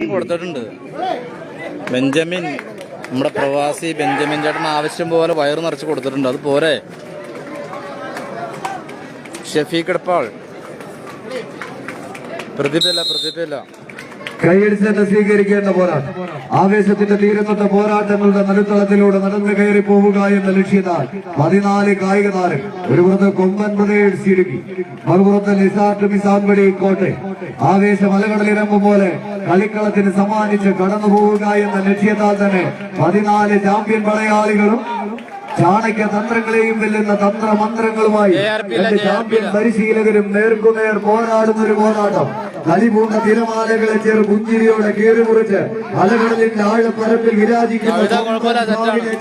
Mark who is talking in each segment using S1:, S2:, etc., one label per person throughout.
S1: കൊടുത്തിട്ടുണ്ട്. ബെഞ്ചമിൻ, നമ്മുടെ പ്രവാസി ബെഞ്ചമിൻ ചേട്ടൻ ആവശ്യം പോലെ വയറ് നിറച്ച് കൊടുത്തിട്ടുണ്ട്. അത് പോരെ. ഷഫീഖ് ഇടപ്പാൾ പ്രതിഭയില്ല
S2: കൈയടിച്ച് സ്വീകരിക്കേണ്ട പോരാട്ടം. ആവേശത്തിന്റെ തീരത്തുന്ന പോരാട്ടങ്ങളുടെ നടുത്തളത്തിലൂടെ നടന്നു കയറി പോവുക എന്ന ലക്ഷ്യത്താൽ 14 കായിക താരം. ഒരു പുറത്ത് കൊമ്പൻ ബ്രദേഴ്സ് ഇടുക്കി, മറുപുറത്ത് നിസാർട്ട് മിസാൻപടി കോട്ടെ. ആവേശം അലകടലിറങ്ങും പോലെ കളിക്കളത്തിന് സമ്മാനിച്ച് കടന്നു പോവുക എന്ന ലക്ഷ്യത്താൽ തന്നെ 14 ചാമ്പ്യൻ പടയാളികളും ചാണക്യ തന്ത്രങ്ങളെയും വെല്ലുന്ന തന്ത്രമന്ത്രങ്ങളുമായി ചാമ്പ്യൻ പരിശീലകരും നേർക്കുനേർ പോരാടുന്ന ഒരു പോരാട്ടം. കളിപൂണ്ട തിരമാലകളെ ചെറു പുഞ്ചിരിയോടെ കീറിമുറിച്ച് അലകടലിന്റെ ആഴപ്പരപ്പിൽ വിരാജിക്കുന്ന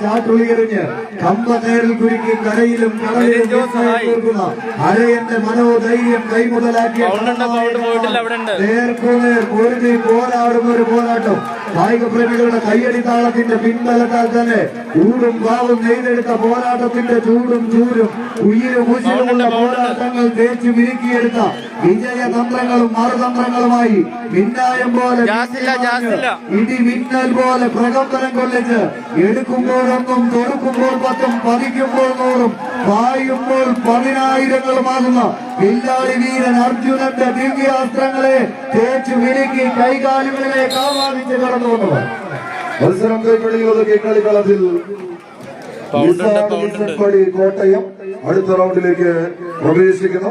S2: ചാട്ടുളിയെറിഞ്ഞ് കമ്പ നേരിൽ കുരുക്കി കരയിലും കടലിലും തീർക്കുന്ന അരയന്റെ മനോധൈര്യം കൈമുതലാക്കിയ നേർക്കുനേർ പൊരുതി പോരാടുന്ന ഒരു പോരാട്ടം. കായിക പ്രേമികളുടെ കയ്യടി താളത്തിന്റെ പിൻബലത്താൽ തന്നെ ഊടും പാവും നെയ്തെടുത്ത പോരാട്ടത്തിന്റെ ചൂടും ചൂരും ഉയിരും ഉശിരുമുള്ള പോരാട്ടങ്ങൾ തേച്ചു വിരുക്കിയെടുത്ത വിജയതന്ത്രങ്ങളും മറുതന്ത്രങ്ങളുമായി മിന്നായം പോലെ ഇടി മിന്നൽ പോലെ പ്രകമ്പനം കൊള്ളിച്ച് എടുക്കുമ്പോഴൊന്നും തൊടുക്കുമ്പോൾ 10, പതിക്കുമ്പോൾ 100, പായുമ്പോൾ 10,000ങ്ങളുമാകുന്ന വില്ലാളി വീരൻ അർജുനന്റെ ദിവ്യാസ്ത്രങ്ങളെ തേച്ചു വിരുക്കി കൈകാലുകളിലേക്ക് ആവാദിച്ച് കടന്നു വന്നവർ. മത്സരം കൈകളിലൊതുക്കി കളിക്കളത്തിൽ കോട്ടയം അടുത്ത റൗണ്ടിലേക്ക് പ്രവേശിക്കുന്നു.